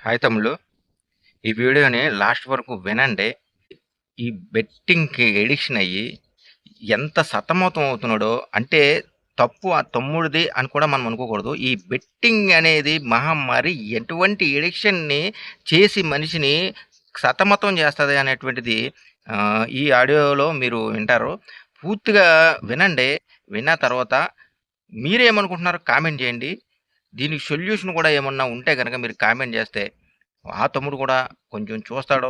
Hi తమ్ముళ్ళు. ఈ వీడియోని లాస్ట్ వరకు వినండి. ఈ బెట్టింగ్‌కి ఎడిక్షన్ అయ్యి ఎంత సతమతం అవుతున్నాడో అంటే తప్పు ఆ తమ్ముడిది అని కూడా మనం అనుకోకూడదు. ఈ బెట్టింగ్ అనేది మహమ్మారి ఎటువంటి ఎడిక్షన్‌ని చేసి మనిషిని సతమతం చేస్తది అనేటువంటిది ఈ ఆడియోలో మీరు వింటారు. పూర్తిగా వినండి. విన్న తర్వాత మీరేమనుకుంటున్నారో కామెంట్ చేయండి. దీనికి సొల్యూషన్ కూడా ఏమన్నా ఉంటే గనక మీరు కామెంట్ చేస్తే ఆ తమ్ముడు కూడా కొంచెం చూస్తాడు,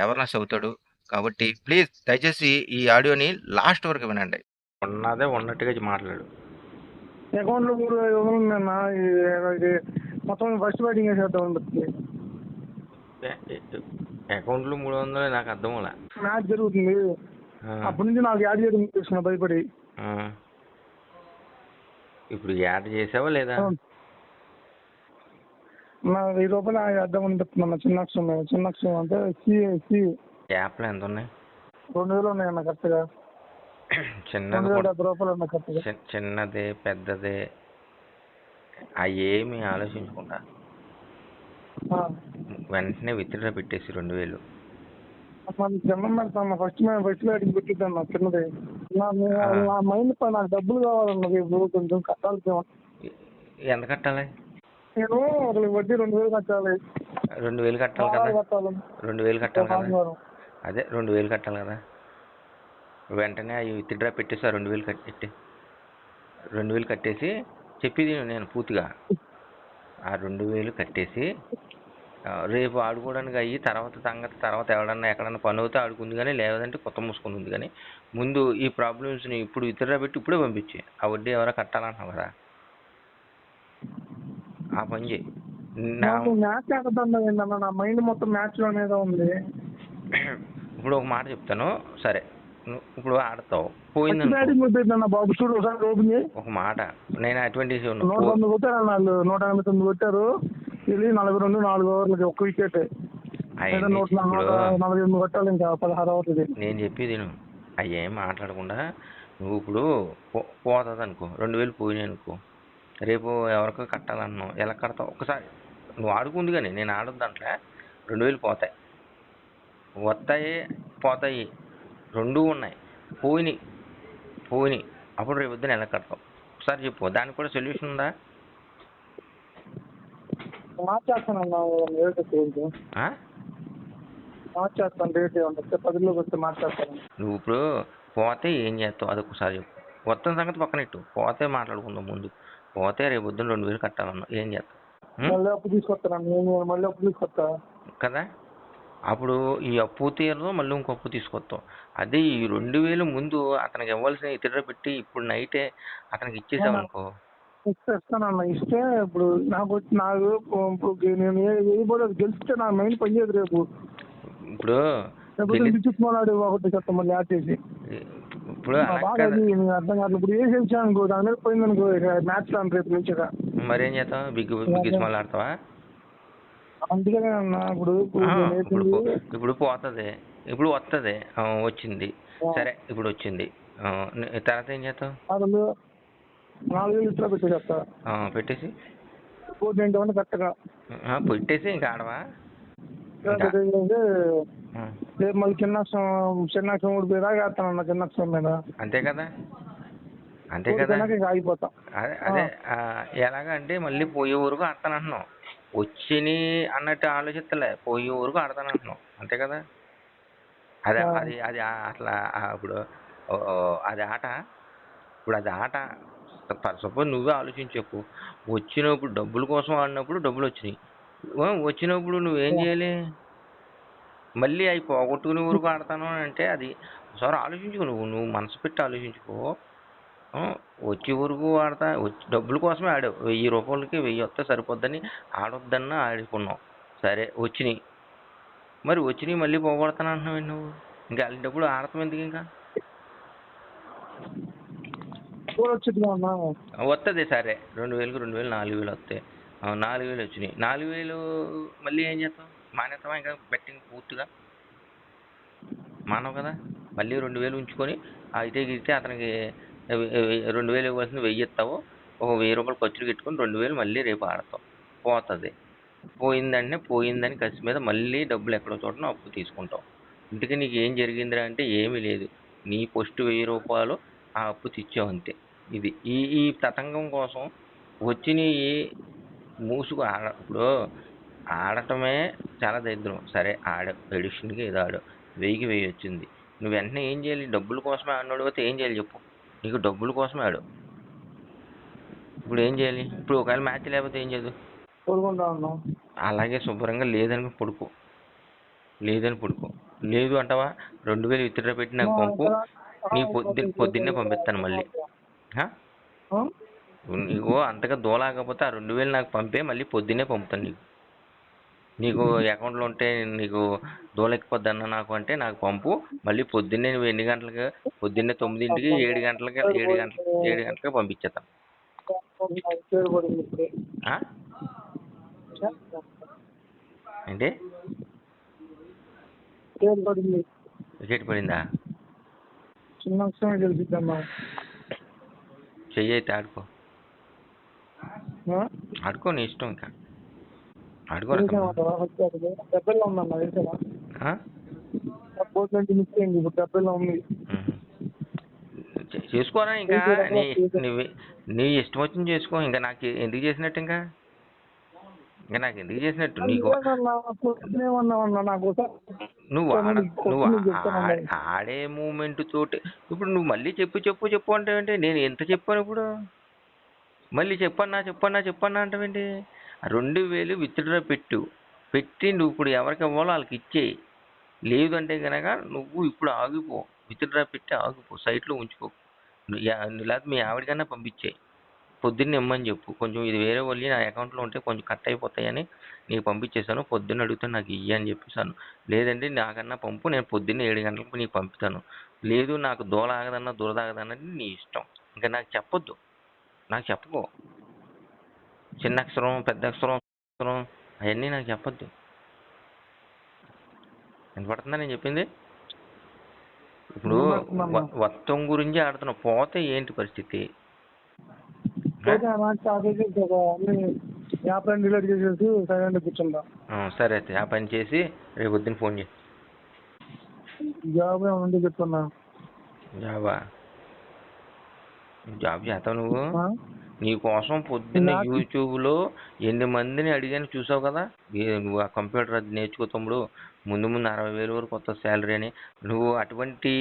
అవేర్‌నెస్ అవుతాడు. కాబట్టి ప్లీజ్ దయచేసి ఈ ఆడియోని లాస్ట్ వరకు వినండి. ఉన్నదే ఉన్నట్టుగా మాట్లాడు. అకౌంట్లో 3,500 ఉందన్న. ఇది మొత్తం ఫస్ట్ బ్యాటింగ్ వేసేద్దాం అనిపిస్తుంది. అకౌంట్లో 300 నాకు అర్థం అవ్వలే. మ్యాచ్ జరుగుతుంది. అప్పటి నుంచి నాకు యాడ్ చేయడం చేస్తున్నా భయపడి. ఇప్పుడు యాడ్ చేసావా లేదా? నా 1000 రూపాయలు వేద్దాం అనిపిస్తుంది. చిన్న అక్షరం అంటే సి యాప్లో ఎంత ఉన్నాయి? 2000 ఉన్నాయన్న కరెక్ట్గా. చిన్నది 2070 రూపాయలు ఉన్నాయి కరెక్ట్గా. చిన్నదే పెద్దదే అవి ఏమి ఆలోచించకుండా వెంటనే విత్డ్రా పెట్టేసి 2000. చిన్న పెడతాను. ఫస్ట్ బ్యాటింగ్ పెట్టిద్దాం చిన్నది. నా మైండ్ నాకు డబ్బులు కావాలన్న రేపు కొంచెం కట్టాల్సి. ఎంత కట్టాలి? నేను ఒకరికి వడ్డీ 2000 కట్టాలి. 2000 కట్టాలి కదా? 2000 కట్టాలి కదా? అదే 2000 కట్టాలి కదా? వెంటనే అవి విత్డ్రా పెట్టేసి ఆ 2000 కట్టి 2000 కట్టేసి చెప్పేది నేను పూర్తిగా ఆ 2000 కట్టేసి రేపు ఆడుకోవడానికి అయ్యి తర్వాత ఎవడన్నా ఎక్కడన్నా పని అవుతే ఆడుకుంది కానీ లేదంటే కొత్త మూసుకొని ఉంది. కానీ ముందు ఈ ప్రాబ్లమ్స్ని ఇప్పుడు విత్డ్రా పెట్టి ఇప్పుడే పంపించే ఆ వడ్డీ ఎవరో కట్టాలంటున్నావు కదా, ఆ పని చేయి. మ్యాచ్ ఆడుతుందన్న నా మైండ్ మొత్తం మ్యాచ్ లోనే ఉంది. ఇప్పుడు ఒక మాట చెప్తాను, సరే ఇప్పుడు ఆడతావు పోయింది బాబు. చూడు ఒకసారి ఓపెన్ చేయి. ఒక మాట, నేను అటువంటి 109 కొట్టారు వాళ్ళు. 189 కొట్టారు. ఇది 42 4 ఓవర్లకి ఒక్క వికెట్. 148 కొట్టాలి ఇంకా 16 ఓవర్లకి. నేను చెప్పేది అవి ఏం మాట్లాడకుండా నువ్వు ఇప్పుడు పోతుంది అనుకో, 2000 పోయినాయి అనుకో, రేపు ఎవరికో కట్టాలన్నావు, ఎలా కడతావు? ఒకసారి నువ్వు ఆడుకుంది కానీ నేను ఆడొద్దు దాంట్లో 2000 పోతాయి, వస్తాయి పోతాయి, రెండూ ఉన్నాయి. పోయినాయి అప్పుడు రేపు వద్దని ఎలా కడతావు? ఒకసారి చెప్పు. దానికి కూడా సొల్యూషన్ ఉందా? నువ్వు ఇప్పుడు పోతే ఏం చేస్తావు అదొకసారి చెప్పు. మొత్తం సంగతి పక్కనెట్టు. పోతే మాట్లాడుకుందాం. ముందు పోతే రేపు పొద్దున్న 2000 కట్టాలన్నా ఏం చేస్తావు కదా? అప్పుడు ఈ అప్పు తీరదు, మళ్ళీ ఇంకో అప్పు తీసుకొస్తావు. అదే ఈ 2000 ముందు అతనికి ఇవ్వాల్సిన ఇతర పెట్టి ఇప్పుడు నైటే అతనికి ఇచ్చేసావు అనుకో. ఇస్తానన్న. ఇస్తే ఇప్పుడు నాకు నేను గెలిస్తే నా మైండ్ పనిచేయదు. రేపు ఇప్పుడు ఒకటి చెప్తాం మళ్ళీ యాడ్ చేసి. ఇప్పుడు అర్థం కాదు. ఇప్పుడు ఏ గెలిచాను అనుకో, దాని మీద పోయింది అనుకో, మ్యాచ్ రాను రేపు నుంచి. మరేం చేస్తావు? బిగ్ స్మాల్ ఆడతావా? అందుకనే అన్న ఇప్పుడు పోతుంది, ఇప్పుడు వస్తుంది, వచ్చింది సరే, ఇప్పుడు వచ్చింది, తర్వాత ఏం చేస్తావు? 4000 ఇట్లా పెట్టేస్తా. పెట్టేసి ఇంకా ఆడవా? రేపు మళ్ళీ చిన్నాక్షం ఓడిపోయేదాకా వేస్తానన్న. చిన్నాక్షం మీద అంతే కదా? ఆగిపోతా. అదే ఎలాగంటే మళ్ళీ పోయే ఊరుకు ఆడతానంటున్నావు. వచ్చిని అన్నట్టు ఆలోచిస్తలే, పోయే ఊరుకు ఆడతానంటున్నావు. అంతే కదా? అదే అది అది అట్లా ఇప్పుడు అది ఆట. ఇప్పుడు అది ఆట. సపోజ్ నువ్వే ఆలోచించకు. వచ్చినప్పుడు డబ్బుల కోసం ఆడినప్పుడు డబ్బులు వచ్చినప్పుడు నువ్వేం చేయాలి? మళ్ళీ అవి పోగొట్టుకునే ఊరుకు ఆడతాను అంటే అది ఒకసారి ఆలోచించుకో. నువ్వు మనసు పెట్టి ఆలోచించుకో. వచ్చే ఊరుకు ఆడతా, డబ్బుల కోసమే ఆడావు. 1000 రూపాయలకి 1000 వస్తే సరిపోద్దని ఆడొద్దన్నా ఆడుకున్నావు. సరే వచ్చినాయి, మరి వచ్చినాయి మళ్ళీ పోగొడతాను అంటున్నావు నువ్వు. ఇంకా డబ్బులు ఆడతాం ఎందుకు? ఇంకా వస్తుంది. సరే 2000కి 2000 4000 వస్తాయి. 4000 వచ్చినాయి. 4000 మళ్ళీ ఏం చేస్తావు? మానేస్తావా ఇంకా బెట్టింగ్ పూర్తిగా? మానవు కదా? మళ్ళీ 2000 ఉంచుకొని అయితే గిస్తే అతనికి 2000 ఇవ్వాల్సింది 1000 ఇస్తావు. ఒక 1000 రూపాయలు ఖర్చులు పెట్టుకొని 2000 మళ్ళీ రేపు ఆడతావు. పోతుంది. పోయిందంటే పోయిందని కసి మీద మళ్ళీ డబ్బులు ఎక్కడో చోటన అప్పు తీసుకుంటావు. ఇంటికి నీకు ఏం జరిగిందిరా అంటే ఏమీ లేదు. నీ ఫస్ట్ 1000 రూపాయలు ఆ అప్పు తెచ్చావు అంతే. ఇది ఈ ఈ తతంగం కోసం వచ్చినవి మూసుకు ఇప్పుడు ఆడటమే చాలా దరిద్రం. సరే ఎడిషన్కి ఏదో 1000 వచ్చింది. నువ్వు వెంటనే ఏం చేయాలి? డబ్బుల కోసమే ఆడినోడు అయితే ఏం చేయాలి చెప్పు? నీకు డబ్బుల కోసమే ఆడు. ఇప్పుడు ఏం చేయాలి? ఇప్పుడు ఒకవేళ మ్యాచ్ లేకపోతే ఏం చేయదు? అలాగే శుభ్రంగా లేదని పడుకో. లేదు అంటావా 2000 విత్డ్రా పెట్టి నాకు పంపు, నీ పొద్దున్నే పంపిస్తాను మళ్ళీ. నీకు అంతగా దోలాకపోతే ఆ 2000 నాకు పంపే, మళ్ళీ పొద్దున్నే పంపుతాను. నీకు అకౌంట్లో ఉంటే నీకు దోలెక్కిపోద్ది అన్న నాకు అంటే నాకు పంపు, మళ్ళీ పొద్దున్నే నువ్వు ఎన్ని గంటలకు? పొద్దున్నే 9ంటికి 7 గంటలకి పంపించేస్తాను. ఏంటి వికెట్ పడిందా? చిన్న చెయ్యి అయితే ఆడుకో నీ ఇష్టం. ఇంకా ఆడుకో. చేసుకోరా ఇంకా నీ ఇష్టం వచ్చింది చేసుకో. ఇంకా నాకు ఎందుకు చేసినట్టు? ఇంకా నాకు ఎందుకు చేసినట్టు? నీకు నువ్వు ఆడే మూమెంట్ తోటి ఇప్పుడు నువ్వు మళ్ళీ చెప్పు అంటావేంటి? నేను ఎంత చెప్పాను ఇప్పుడు? మళ్ళీ చెప్పన్నా అంటావేంటి? 2000 విత్డ్రా పెట్టి నువ్వు ఇప్పుడు ఎవరికి ఇవ్వాలో వాళ్ళకి ఇచ్చేయి. లేదు అంటే కనుక నువ్వు ఇప్పుడు ఆగిపో, విత్డ్రా పెట్టి ఆగిపో, సైట్లో ఉంచుకో. లేకపోతే మీ ఆవిడకన్నా పంపించేయి, పొద్దున్న ఇమ్మని చెప్పు. కొంచెం ఇది వేరే వాళ్ళు నా అకౌంట్లో ఉంటే కొంచెం కట్ అయిపోతాయని నీకు పంపించేశాను, పొద్దున్న అడుగుతాను నాకు ఇయ్యి అని చెప్పేసాను. లేదంటే నాకన్నా పంపు, నేను పొద్దున్న 7 గంటలకు నీకు పంపుతాను. లేదు నాకు దోల ఆగదన్నా దురదాగదన్నది నీ ఇష్టం. ఇంకా నాకు చెప్పొద్దు, నాకు చెప్పుకో. చిన్న అక్షరం పెద్ద అక్షరం అవన్నీ నాకు చెప్పొద్దు. వినపడుతుందా నేను చెప్పింది? ఇప్పుడు మొత్తం గురించి ఆడుతున్నావు, పోతే ఏంటి పరిస్థితి? సరే అయితే ఆ పని చేసి రేపు పొద్దున్న ఫోన్ చేయి. జాబ్ చేస్తావు నువ్వు? నీకోసం పొద్దున్న యూట్యూబ్లో ఎన్ని మందిని అడిగాను చూసావు కదా. నువ్వు ఆ కంప్యూటర్ అది నేర్చుకో తమ్ముడు, ముందు 60,000 వరకు కొత్త శాలరీ అని. నువ్వు అటువంటి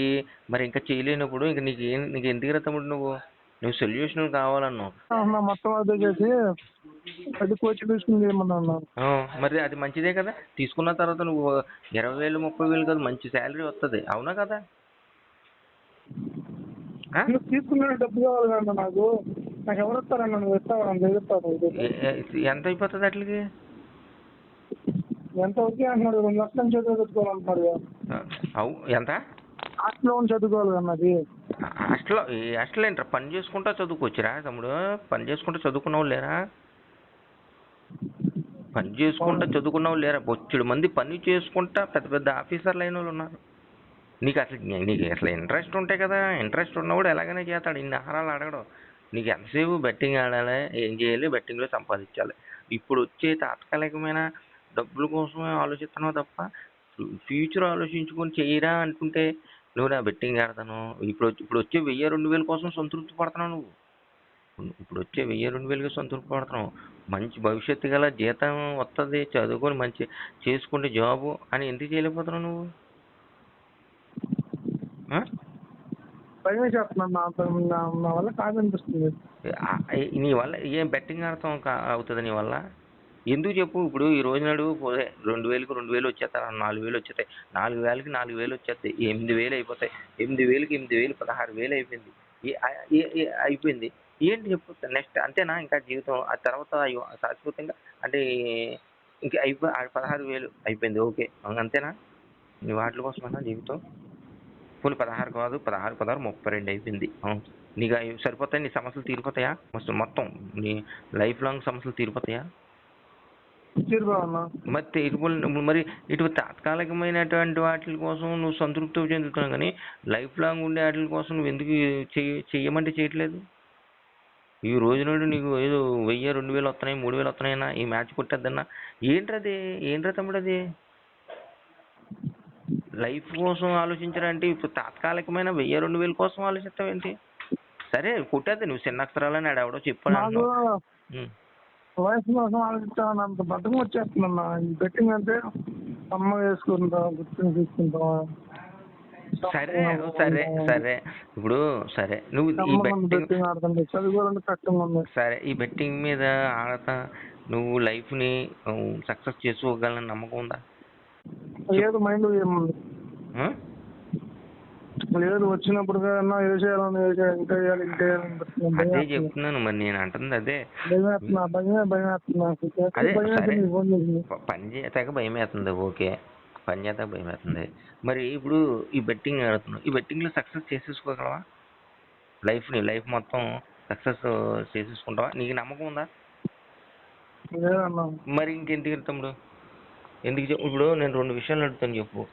మరి ఇంకా చేయలేనప్పుడు ఇంక నీకు ఎందుకు తమ్ముడు? నువ్వు సొల్యూషన్ కావాలన్నావు. మరి అది మంచిదే కదా. తీసుకున్న తర్వాత నువ్వు 20,000 30,000 కాదు, మంచి శాలరీ వస్తుంది. అవునా కదా? తీసుకున్న డబ్బు కావాలి కదా నాకు ఎవరు వస్తారన్న? నువ్వు ఎంత అయిపోతుంది అట్లకి? ఎంత ఓకే అంటున్నాడు, 2 లక్షలు చదువుకోవాలంటున్నాడు. ఎంత? హాస్టల్లో చదువుకోవాలి అన్నది. హాస్టల్ ఏంట్రా? పని చేసుకుంటా చదువుకోవచ్చురా తమ్ముడు. పని చేసుకుంటా చదువుకున్నావు లేరా? పని చేసుకుంటా చదువుకున్నావు లేరా? బొచ్చెడు మంది పని చేసుకుంటా పెద్ద పెద్ద ఆఫీసర్లు అయిన వాళ్ళు ఉన్నారు. నీకు అసలు ఇంట్రెస్ట్ ఉంటాయి కదా. ఇంట్రెస్ట్ ఉన్నవాడు ఎలాగైనా చేస్తాడు, ఇన్ని ఆహారాలు అడగడం. నీకు ఎంతసేపు బెట్టింగ్ ఆడాలి, ఏం చేయాలి, బెట్టింగ్లో సంపాదించాలి. ఇప్పుడు వచ్చే తాత్కాలికమైన డబ్బుల కోసమే ఆలోచిస్తున్నావు తప్ప ఫ్యూచర్ ఆలోచించుకొని చేయరా అనుకుంటే నువ్వు నా బెట్టింగ్ ఆడతాను. ఇప్పుడు వచ్చే 1000-2000 కోసం సంతృప్తి పడుతున్నావు నువ్వు. ఇప్పుడు వచ్చే 1000-2000 సంతృప్తి పడుతున్నావు. మంచి భవిష్యత్తు గల జీతం వస్తుంది, చదువుకొని మంచి చేసుకుంటే జాబు అని ఎందుకు చేయలేకపోతున్నావు నువ్వు? నా వల్ల కాదనిపిస్తుంది. నీ వల్ల ఏం బెట్టింగ్ ఆడతాం అవుతుంది నీ వల్ల? ఎందుకు చెప్పు? ఇప్పుడు ఈ రోజు నాడు 2000కి 2000 వచ్చేస్తాయి, 4000 వచ్చేస్తాయి, 4000కి 4000 వచ్చేస్తాయి, 8000 అయిపోతాయి, 8000కి 8000 16,000 అయిపోయింది. అయిపోయింది ఏంటి చెప్పు? నెక్స్ట్ అంతేనా ఇంకా జీవితం? ఆ తర్వాత శాశ్వతంగా అంటే ఇంకా 16,000 అయిపోయింది, ఓకే అంతేనా? నీ వాటి కోసమన్నా జీవితం? పోనీ 16 కాదు, 16, 16, 32 అయిపోయింది. నీకు సరిపోతాయి? నీ సమస్యలు తీరిపోతాయా? మొత్తం నీ లైఫ్ లాంగ్ సమస్యలు తీరిపోతాయా? మరి ఇటు తాత్కాలికమైనటువంటి వాటి కోసం నువ్వు సంతృప్తి చెందుతున్నావు, కానీ లైఫ్ లాంగ్ ఉండే వాటి కోసం నువ్వు ఎందుకు చెయ్యమంటే చేయట్లేదు? ఈ రోజు నుండి నీకు ఏదో 1000 2000 వస్తున్నాయి 3000 వస్తున్నాయన్నా ఈ మ్యాచ్ కొట్టేద్దన్నా ఏంట్రది ఏంట్రా తమ్ముడు అది లైఫ్ కోసం ఆలోచించరంటే ఇప్పుడు తాత్కాలికమైన 1000 2000 కోసం ఆలోచిస్తావేంటి సరే కొట్టేద్ది నువ్వు చిన్న అక్షరాలని ఆడెవడో చెప్పాడు నాకు అంటున్నావు వయసు కోసం ఆలోచించాలని అంత బద్దకం వచ్చేస్తుందన్న. ఈ బెట్టింగ్ అంటే అమ్మ వేసుకుంటా గుర్తుని తీసుకుంటావా సరే సరే సరే ఇప్పుడు సరే నువ్వు ఈ బెట్టింగ్ బెట్టింగ్ ఆడుతుంటే చదువుకోవాలంటే కష్టంగా ఉంది. సరే ఈ బెట్టింగ్ మీద ఆడతా నువ్వు లైఫ్ని సక్సెస్ చేసుకోగలని నమ్మకం ఉందా ఏదో మైండ్ ఏముంది ఆ? లేదు వచ్చినప్పుడు కన్నా ఏ చేయాలని ఇంకా చేయాలి ఇంకా అదే చెప్తున్నాను మరి నేను అంటుంది అదే అదే సరే పని చేస్తాక భయం వేస్తుంది ఓకే పని చేస్తాక భయం వేస్తుంది మరి ఇప్పుడు ఈ బెట్టింగ్ ఆడుతున్నావు ఈ బెట్టింగ్లో సక్సెస్ చేసేసుకోగలవా లైఫ్ మొత్తం సక్సెస్ చేసేసుకుంటావా నీకు నమ్మకం ఉందా మరి ఇంకెందుకు తమ్ముడు ఎందుకు ఇప్పుడు నేను 2 విషయాలు అడుగుతాను చెప్పు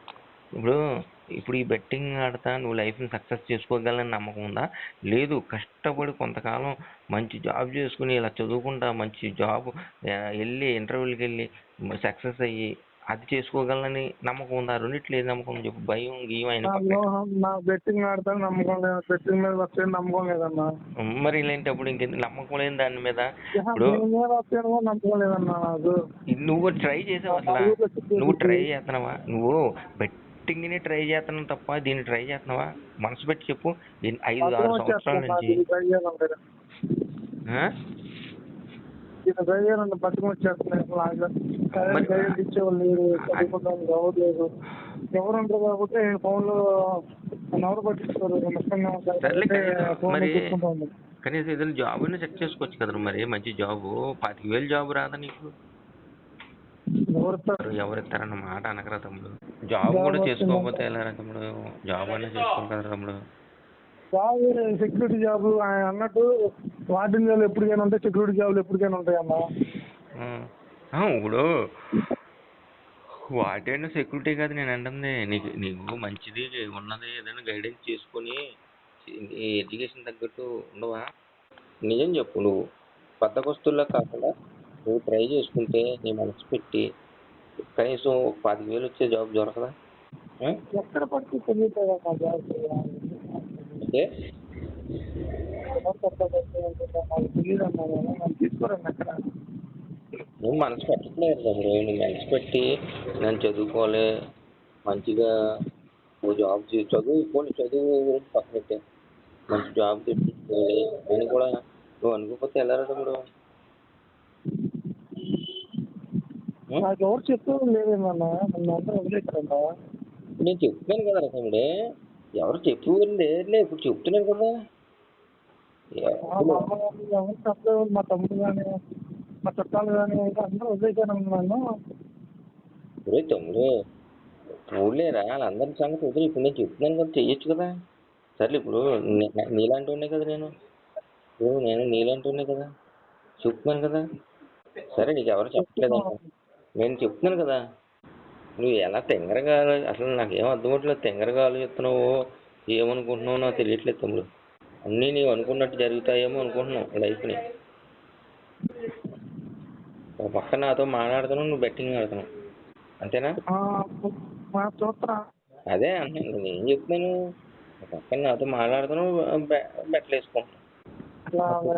ఇప్పుడు ఈ బెట్టింగ్ ఆడతా నువ్వు లైఫ్ని సక్సెస్ చేసుకోగలని నమ్మకం ఉందా లేదు కష్టపడి కొంతకాలం మంచి జాబ్ చేసుకుని ఇలా చదువుకుంటా మంచి జాబ్ వెళ్ళి ఇంటర్వ్యూలకి వెళ్ళి సక్సెస్ అయ్యి అది చేసుకోగలని నమ్మకం ఉందా రెండిట్లో ఏది నమ్మకం చెప్పు భయం గీయం అయిన బెట్టింగ్ ఆడతాను నమ్మకం లేదు బెట్టింగ్ మీద వచ్చే నమ్మకం లేదన్నా మరి ఇలాంటప్పుడు ఇంకెందుకు నమ్మకం లేని దాని మీద నమ్మకం లేదన్నా నాకు నువ్వు ట్రై చేసావు అసలు నువ్వు ట్రై చేస్తున్నావా నువ్వు బెట్టింగ్ని ట్రై చేస్తున్నావు తప్ప దీన్ని ట్రై చేస్తున్నావా మనసు పెట్టి చెప్పు 5-6 సంవత్సరాల నుంచి బతుకం వచ్చేస్తున్నాయి ఇచ్చేవాళ్ళు లేరు చదువుకుంటాను ఎవరు లేదు ఎవరు ఉంటారు కాబట్టి ఫోన్లో ఎవరు పట్టించుకోరు కనీసం ఏదైనా జాబ్ అయినా చెక్ చేసుకోవచ్చు కదా మరి మంచి జాబ్ 25,000 జాబ్ రాదా నీకు ఎవరిస్తారన్న మాట అనకరా తమ్ముడు జాబ్ కూడా చేసుకోకపోతే ఎలా తమ్ముడు జాబ్ అయినా చేసుకోవాలి కదా తమ్ముడు జాబ్ సెక్యూరిటీ జాబ్ ఆయన అన్నట్టు వార్డెన్ జాబ్లు ఎప్పటికైనా ఉంటాయి సెక్యూరిటీ జాబ్లు ఎప్పటికైనా ఉంటాయి అన్న ఇప్పుడు వార్డెన్ సెక్యూరిటీ కాదు నేను అంటుంది నీకు మంచిది ఉన్నది ఏదైనా గైడెన్స్ చేసుకొని ఎడ్యుకేషన్ తగ్గట్టు ఉండవా నిజం చెప్పు నువ్వు బద్దకొస్తుల్లా కాకుండా నువ్వు ట్రై చేసుకుంటే నీ మనసు పెట్టి కనీసం 25,000 వచ్చే జాబ్ దొరకదా ఎక్కడ పట్టి తెలియదు అంటే నువ్వు మనసు పెట్టట్లేదు తమ్ముడు నువ్వు మనసు పెట్టి నేను చదువుకోవాలి మంచిగా నువ్వు జాబ్ చదువు పక్కనట్టే మంచి జాబ్ తెప్పించుకోవాలి అని కూడా నువ్వు అనుకోకపోతే వెళ్ళారా తమ్ముడు నాకు ఎవరు చెప్తూ లేదేమన్నా నన్ను అందరూ వదిలేస్తారంట నేను చెప్తున్నాను కదా తమ్ముడే ఎవరు చెప్పుకోండి ఇప్పుడు చెప్తున్నాను కదా ఎవరు చెప్పలేదు మా తమ్ముడు కానీ మా చుట్టాలు కానీ అందరూ వదిలేసాను నన్ను తమ్ముడు ఊళ్ళేరా వాళ్ళందరి సంగతి వదిలి ఇప్పుడు నేను చెప్తున్నాను కదా చెయ్యొచ్చు కదా సర్లే ఇప్పుడు నీలాంటి ఉన్నాయి కదా నేను నీలాంటి ఉన్నాయి కదా చెప్తున్నాను కదా సరే నీకు ఎవరు చెప్పట్లేదు నేను చెప్తున్నాను కదా నువ్వు ఎలా తెంగరగా అసలు నాకేం అర్థమవట్లేదు తెంగరగా ఆలోచిస్తున్నావు ఏమనుకుంటున్నావు నాకు తెలియట్లేదు తమ్ముడు అన్నీ నీవు అనుకున్నట్టు జరుగుతాయేమో అనుకుంటున్నావు లైఫ్ని ఒక పక్క నాతో మాట్లాడుతున్నావు నువ్వు బెట్టింగ్ ఆడుతున్నావు అంతేనా అదే అంటున్నాను నేను ఏం చెప్తున్నాను ఒక పక్క నాతో మాట్లాడుతున్నావు బెట్టలు వేసుకుంటున్నావు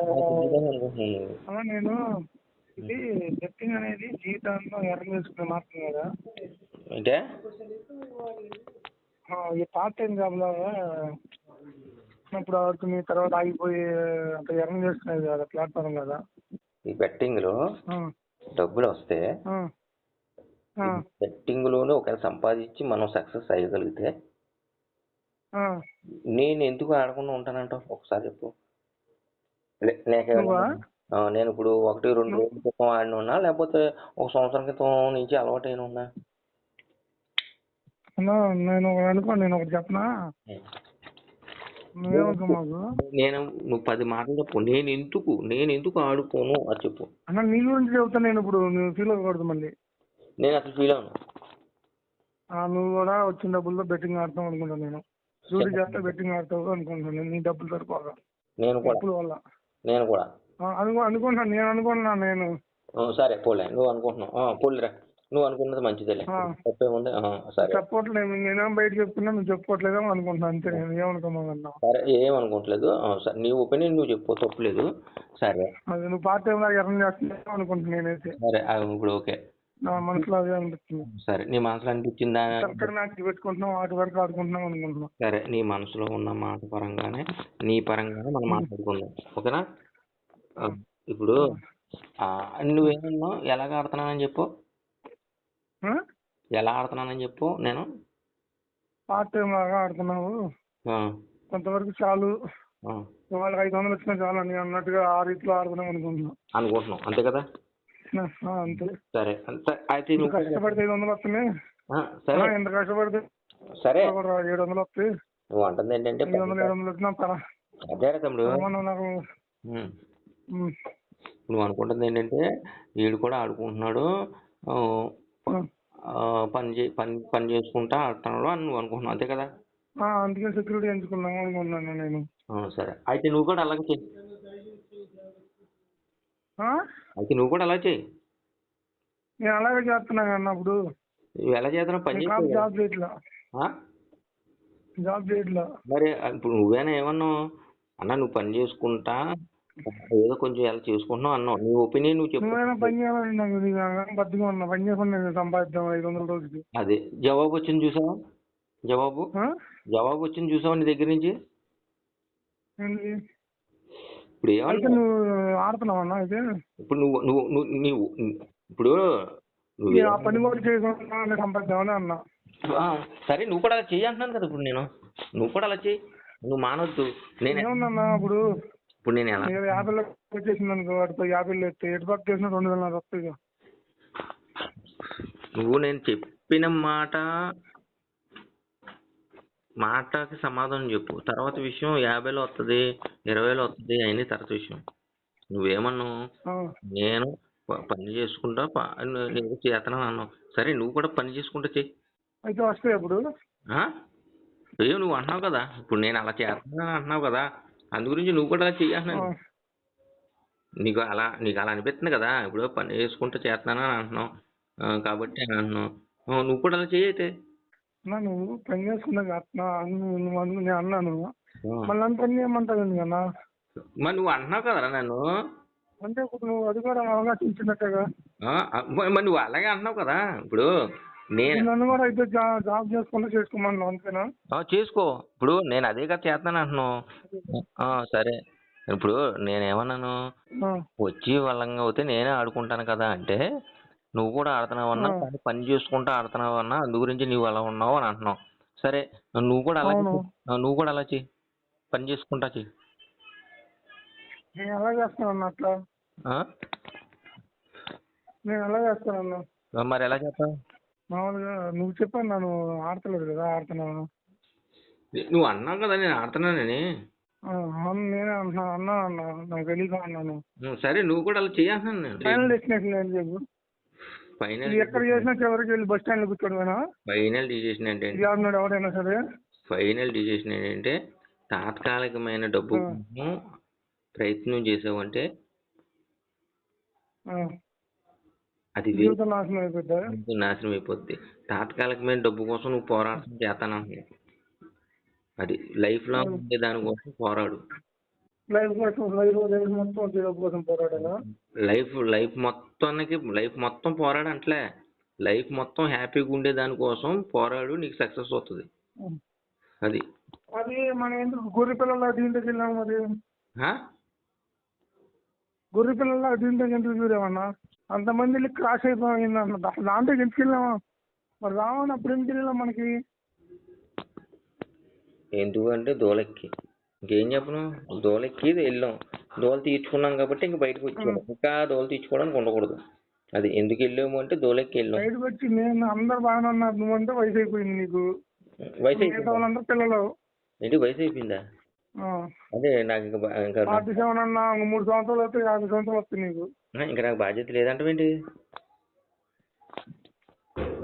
అనుకుంటున్నాను నేను ఇది బెట్టింగ్ అనేది జీవితంలో ఎర్న్ చేసుకునే మార్గం కదా అంటే ఈ పార్ట్ టైం జాబ్ లాగా ఇప్పుడు ఆడుకుని తర్వాత ఆగిపోయి అంత ఎర్న్ చేసుకునేది కదా ప్లాట్ఫామ్ కదా ఈ బెట్టింగ్ లో డబ్బులు వస్తే బెట్టింగ్ లోనే ఒకవేళ సంపాదించి మనం సక్సెస్ అయ్యగలిగితే నేను ఎందుకు ఆడకుండా ఉంటానంటావు ఒకసారి చెప్పు నేను ఇప్పుడు 1-2 రోజుల క్రితం ఆడిన ఉన్నా లేకపోతే 1 సంవత్సరం క్రితం నుంచి అలవాటు అయిన ఉన్నా నేను ఒకటి చెప్పనా నువ్వు 10 మాటలు చెప్పు నేను ఎందుకు ఆడుకోను అది చెప్పు అన్న నీ గురించి చెబుతాను నేను ఇప్పుడు నువ్వు ఫీల్ అవ్వకూడదు మళ్ళీ నేను అసలు ఫీల్ అవును నువ్వు కూడా వచ్చిన డబ్బులతో బెట్టింగ్ ఆడతావు అనుకుంటాను నేను డ్యూటీ చేస్తే బెట్టింగ్ ఆడతావు అనుకుంటున్నాను నీ డబ్బులు సరిపోగా నేను కూడా డబ్బుల వల్ల నేను కూడా. అనుకుంటున్నాను, నేను అనుకుంటున్నాను నేను. సరే పోలే, నువ్వు అనుకుంటున్నావు పోలేరా, నువ్వు అనుకున్నది మంచిదేలే, తప్పేముంది. సరే చెప్పట్లేదు, నేనేం బయట చెప్తున్నా, నువ్వు చెప్పుకోవట్లేదేమో అనుకుంటున్నాను అంతే. నేను ఏమనుకున్నావు? సరే ఏమనుకోవట్లేదు. సరే నీ ఒపీనియన్ నువ్వు చెప్పు, తప్పులేదు. సరే అది నువ్వు పార్ట్ టైం లాగా ఎర్న్ చేస్తున్నావు అనుకుంటున్నా నేనైతే. సరే ఇప్పుడు ఓకే, నా మనసులో అదే అనిపిస్తుంది. సరే నీ మనసులో అనిపించిందా? చక్కగా నాకు పెట్టుకుంటున్నావు, వాటి వరకు ఆడుకుంటున్నాం అనుకుంటున్నాం. సరే నీ మనసులో ఉన్న మాట పరంగానే, నీ పరంగానే మనం మాట్లాడుకుందాం, ఓకేనా? ఇప్పుడు నువ్వేమన్నావు, ఎలాగ ఆడుతున్నానని చెప్పు, ఎలా ఆడుతున్నానని చెప్పు. నేను పార్ట్ టైం లాగా ఆడుతున్నావు, కొంతవరకు చాలు, వాళ్ళకి 500 వచ్చినా చాలు అని అన్నట్టుగా ఆ రీతిలో ఆడుతున్నాం అనుకుంటున్నాం, అంతే కదా? అంతే. సరే అయితే నువ్వు కష్టపడితే 500 వస్తున్నాయి. సరే ఎంత కష్టపడితే సరే 700 వస్తాయి. నువ్వు అంటుంది ఏంటంటే 700 వచ్చినా అదే తమ్ముడు, నువ్వు అనుకుంటుంది ఏంటంటే వీడు కూడా ఆడుకుంటున్నాడు, పని చేసుకుంటా ఆడుతున్నాడు అని నువ్వు అనుకుంటున్నావు, అంతే కదా? అందుకే సెక్యూరిటీ ఎంచుకున్నాను అనుకుంటున్నాను నేను. సరే అయితే నువ్వు కూడా అలాగే చెయ్యి, అయితే నువ్వు కూడా అలా చెయ్యి. నేను అలాగే చేస్తున్నాను అన్నప్పుడు. నువ్వు ఎలా చేస్తున్నావు? పని జాబ్ చేయట్లా మరి ఇప్పుడు నువ్వేనా ఏమన్నావు అన్న, నువ్వు పని చేసుకుంటా ఏదో కొంచెం ఎలా చేసుకుంటున్నావు అన్నావు, నీ ఒపీనియన్ నువ్వు చెప్పు. నువ్వైనా పని చేయాలని నాకు బతిగా ఉన్నా, పని చేసుకుని సంపాదిద్దాం 500 రోజుకి. అదే జవాబు వచ్చింది చూసావా? జవాబు వచ్చింది చూసావా నీ దగ్గర నుంచి? ఇప్పుడు ఏమన్నా నువ్వు ఆడుతున్నావు అన్న అయితే. ఇప్పుడు నువ్వు ఇప్పుడు పని కూడా చేసుకుంటా సంపాదిద్దామని అన్నా. సరే నువ్వు కూడా అలా చెయ్యి అంటున్నాను కదా ఇప్పుడు నేను, నువ్వు కూడా అలా చెయ్యి, నువ్వు మానొద్దు. నేనేమన్నా ఇప్పుడు నేను ఎలా 50 వచ్చేసింది అనుకో, వాటితో 50 ఎత్తే ఎటు పక్క చేసిన 200 వస్తాయి. నువ్వు నేను చెప్పిన మాటకి సమాధానం చెప్పు, తర్వాత విషయం 50లో వస్తుంది 20లో వస్తుంది అయినా తర్వాత విషయం. నువ్వేమన్నావు, నేను పని చేసుకుంటా చేతనా అన్నావు. సరే నువ్వు కూడా పని చేసుకుంటా చెయ్యి, అయితే వస్తాయి అప్పుడు. అయ్యో నువ్వు అంటున్నావు కదా, ఇప్పుడు నేను అలా చేస్తున్నా అంటున్నావు కదా, అందు గురించి నువ్వు కూడా అలా చెయ్యాను. నీకు అలా అనిపిస్తుంది కదా, ఇప్పుడు పని చేసుకుంటూ చేస్తున్నాను అంటున్నావు కాబట్టి అని అంటున్నావు, నువ్వు కూడా అలా చెయ్యి. అయితే నువ్వు పని చేసుకున్నా నేను అన్నాను, మళ్ళీ అంత పని చేయమంటావు కన్నా. మరి నువ్వు అంటున్నావు కదరా నన్ను, అంటే ఇప్పుడు నువ్వు అది కూడా అవకాశించినట్టుగా. మరి నువ్వు అలాగే అంటున్నావు కదా, ఇప్పుడు నన్ను కూడా అయితే జాబ్ చేసుకోమన్నావు అంతేనా? చేసుకో, ఇప్పుడు నేను అదే కదా చేస్తాను అంటున్నావు. సరే ఇప్పుడు నేనేమన్నాను, వచ్చి వాళ్ళంగా అవుతే నేనే ఆడుకుంటాను కదా అంటే, నువ్వు కూడా ఆడుతున్నావు అన్నా, కానీ పని చేసుకుంటూ ఆడుతున్నావు అన్నా, అందు గురించి నువ్వు అలా ఉన్నావు అని అంటున్నావు. సరే నువ్వు కూడా అలా చెయ్యి, పని చేసుకుంటా చెయ్యి. నేను ఎలా చేస్తాను అట్లా? నేను ఎలా చేస్తాను? మరి ఎలా చేస్తావు? మామూలుగా నువ్వు చెప్పాను, నన్ను ఆడతలేదు కదా, ఆడుతున్నాను. నువ్వు అన్నావు కదా నేను ఆడుతున్నానని. నేనే అన్నా నాకు తెలియదు అన్నాను. సరే నువ్వు కూడా అలా చేయాల్సిన ఫైనల్ డెస్టినేషన్ ఏం చెప్పు. ఎక్కడ చేసినా చివరికి వెళ్ళి బస్ స్టాండ్ లో కూర్చోడమేనా? ఫైనల్ డిసిషన్ ఏంటంటే, ఎవరైనా సరే ఫైనల్ డిసిషన్ ఏంటంటే, తాత్కాలికమైన డబ్బు కోసం ప్రయత్నం చేసావంటే అది నాశనం అయిపోద్ది. తాత్కాలికమైన డబ్బు కోసం నువ్వు పోరాటం చేస్తానంటున్నావు, అది లైఫ్ లాంగ్ ఉండే దానికోసం పోరాడు. లైఫ్ మొత్తం పోరాడంటలే, లైఫ్ మొత్తం హ్యాపీగా ఉండే దానికోసం పోరాడు, నీకు సక్సెస్ వస్తుంది. అది మన ఎందుకు గొర్రె పిల్లల దీంట్లోకి వెళ్ళాము, మరి గొర్రె పిల్లల దీంట్లోకి ఎందుకు చూడేమన్నా? అంతమంది క్రాష్ అయిపోయిందన్న దాంట్లోకి ఎందుకు వెళ్ళామా? మరి రావని అప్పుడు ఎందుకు వెళ్ళాం మనకి? ఎందుకంటే దోలెక్కి, ఇంకేం చెప్పను, దోలెక్కి వెళ్ళాం, దోలు తీర్చుకున్నాం కాబట్టి ఇంక బయటకు వచ్చాము. ఇంకా దోలు తీర్చుకోవడానికి ఉండకూడదు. అది ఎందుకు వెళ్ళాము అంటే దోలెక్కి వెళ్ళాం. బయటకు వచ్చి నేను అందరు బాగానే ఉన్నారు, నువ్వంటే వయసు అయిపోయింది నీకు. వయసు అయిపోయిందా? పిల్లలు ఏంటి వయసు అయిపోయిందా? అదే నాకు ఇంకా 47 అన్నా, 3 సంవత్సరాలు వస్తే 50 సంవత్సరాలు వస్తాయి నీకు. ఇంకా నాకు బాధ్యత లేదంటావేంటి?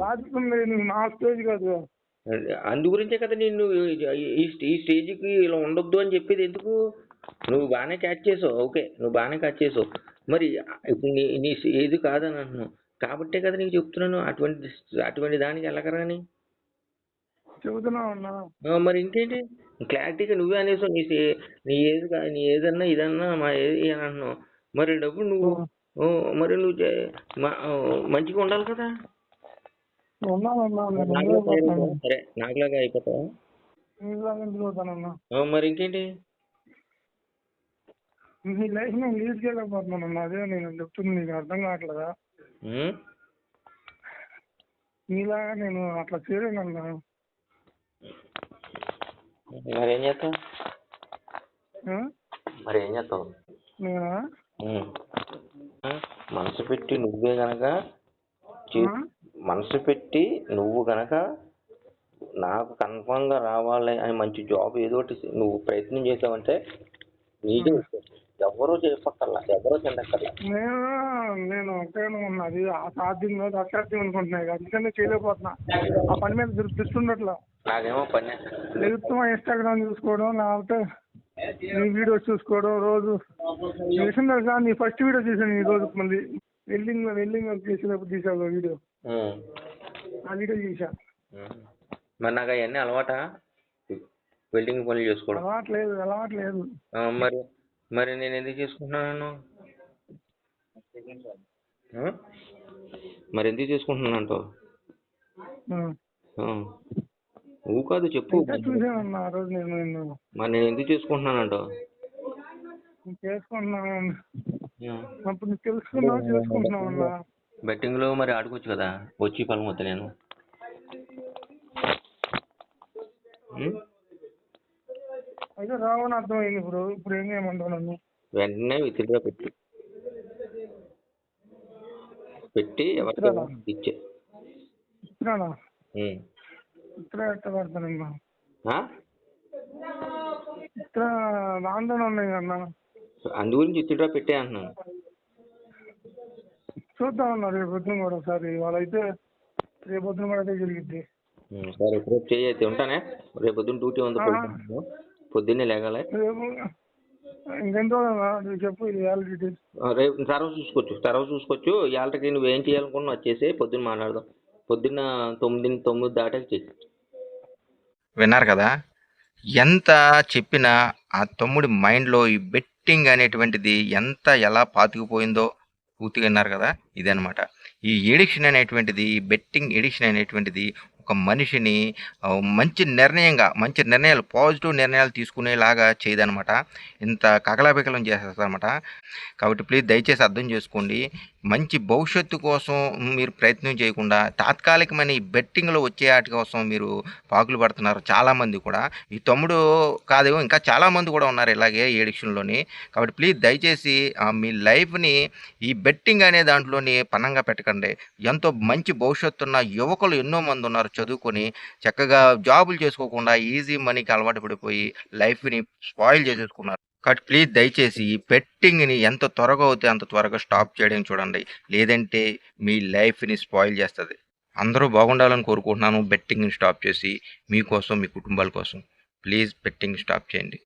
బాధ్యత ఉంది, నువ్వు నా స్టేజ్ కాదు. అందు గురించే కదా నిన్ను ఈ స్టేజ్కి ఇలా ఉండొద్దు అని చెప్పేది. ఎందుకు నువ్వు బాగానే క్యాచ్ చేసావు, ఓకే, నువ్వు బాగానే క్యాచ్ చేసావు. మరి ఇప్పుడు నీ ఏది కాదని అంటున్నావు కాబట్టే కదా నీకు చెప్తున్నాను, అటువంటి దానికి వెళ్ళకరాని. చెబుతున్నావు అన్న. మరి ఇంకేంటి, క్లారిటీగా నువ్వే అనేసావు, నీ ఏదన్నా ఇదన్నా మా ఏది అని అంటున్నావు. మరి డబ్బులు నువ్వు మరి నువ్వు మంచిగా ఉండాలి కదా. సరే నాకులాగా అయిపోతావా? మరి ఇంకేంటి, నీ లైఫ్ నేను తీసుకెళ్ళకపోతున్నాను, అదే నేను చెప్తుంది, నీకు అర్థం కావట్లేదా? నీలాగా నేను అట్లా చేయలేనన్నా. మరేం చేస్తావు? నేనా మనసు పెట్టి నువ్వే గనక మనసు పెట్టి నువ్వు గనక నాకు కన్ఫామ్ గా రావాలి అని మంచి జాబ్ ఏదో ఒకటి నువ్వు ప్రయత్నం చేసావంటే నీకే ఎవరో చెప్పక్కర్లా, ఎవరో చెందక్కర్లా. నేను ఒకటే ఉన్నది అసాధ్యం అసాధ్యం అనుకుంటున్నాయి, అందుకనే చేయలేకపోతున్నా. ఆ పని మీద దృష్టి ఉండట్లా. నాకేమో పని ఎక్కువ ఇన్స్టాగ్రామ్ చూసుకోవడం, లేకపోతే నీ వీడియోస్ చూసుకోవడం రోజు. విషయం తెలుసా, నీ ఫస్ట్ వీడియో చూసాను ఈ రోజు, మళ్ళీ వెల్డింగ్ చేసినప్పుడు తీసావు వీడియో, ఆ వీడియో చూసా. మరి నాకు అవన్నీ అలవాటా, వెల్డింగ్ పనులు చేసుకోవడం? అలవాట్లేదు. మరి నేను ఎందుకు చేసుకుంటున్నాను? మరి ఎందుకు చేసుకుంటున్నాను అంటావు? నువ్వు కాదు చెప్పు, మరి నేను ఎందుకు చేసుకుంటున్నానంటావు? బెట్టింగ్ లో మరి ఆడుకోవచ్చు కదా, వచ్చి పని మొత్తం నేను. అయితే రావని అర్థమైంది. ఇప్పుడు ఏం చేయమంటావు నన్ను? వెంటనే విత్డ్రా పెట్టి ఎవరికి ఇచ్చే. ఇത്ര ఎట్ట పెడతానన్నా? ఇത്ര దాంట్లోనే ఉన్నాయి కన్నా. అందు గురించి విత్డ్రా పెట్టే అంటున్నాను. చూద్దామన్నా రేపు పొద్దున కూడా ఒకసారి, వాళ్ళైతే రేపు పొద్దున కూడా అదే జరిగిద్ది. సరే రేపు చేయి అయితే, ఉంటానే. రేపు పొద్దున్న డ్యూటీ ఉంది, పొద్దున్నే లేగాలి. ఇంకెంత చెప్పు, రేపు తర్వాత చూసుకోవచ్చు. ఇవాళకి నువ్వేం చేయాలనుకున్నా వచ్చేసి పొద్దున్న మాట్లాడదాం. పొద్దున్న 9 దాటాక చేసి. విన్నారు కదా, ఎంత చెప్పినా ఆ తమ్ముడి మైండ్లో ఈ బెట్టింగ్ అనేటువంటిది ఎలా పాతుకుపోయిందో పూర్తిగా విన్నారు కదా. ఇదనమాట ఈ ఎడిక్షన్ అనేటువంటిది, బెట్టింగ్ ఎడిక్షన్ అనేటువంటిది ఒక మనిషిని మంచి నిర్ణయాలు, పాజిటివ్ నిర్ణయాలు తీసుకునేలాగా చేయదనమాట. ఇంత కకలాబికలం చేసేస్తారనమాట. కాబట్టి ప్లీజ్ దయచేసి అర్థం చేసుకోండి. మంచి భవిష్యత్తు కోసం మీరు ప్రయత్నం చేయకుండా తాత్కాలికమైన ఈ బెట్టింగ్లో వచ్చే వాటి కోసం మీరు పాకులు పడుతున్నారు చాలామంది కూడా. ఈ తమ్ముడు కాదు, ఇంకా చాలామంది కూడా ఉన్నారు ఇలాగే ఎడిక్షన్లోని. కాబట్టి ప్లీజ్ దయచేసి మీ లైఫ్ని ఈ బెట్టింగ్ అనే దాంట్లోని పనంగా పెట్టకండి. ఎంతో మంచి భవిష్యత్తు ఉన్న యువకులు ఎన్నో మంది ఉన్నారు, చదువుకొని చక్కగా జాబులు చేసుకోకుండా ఈజీ మనీకి అలవాటు పడిపోయి లైఫ్ని స్పాయిల్ చేసేసుకున్నారు. కాబట్టి ప్లీజ్ దయచేసి ఈ బెట్టింగ్ని ఎంత త్వరగా అవుతే అంత త్వరగా స్టాప్ చేయడం చూడండి, లేదంటే మీ లైఫ్ని స్పాయిల్ చేస్తుంది. అందరూ బాగుండాలని కోరుకుంటున్నాను. బెట్టింగ్ని స్టాప్ చేసి మీకోసం, మీ కుటుంబాల కోసం ప్లీజ్ బెట్టింగ్ స్టాప్ చేయండి.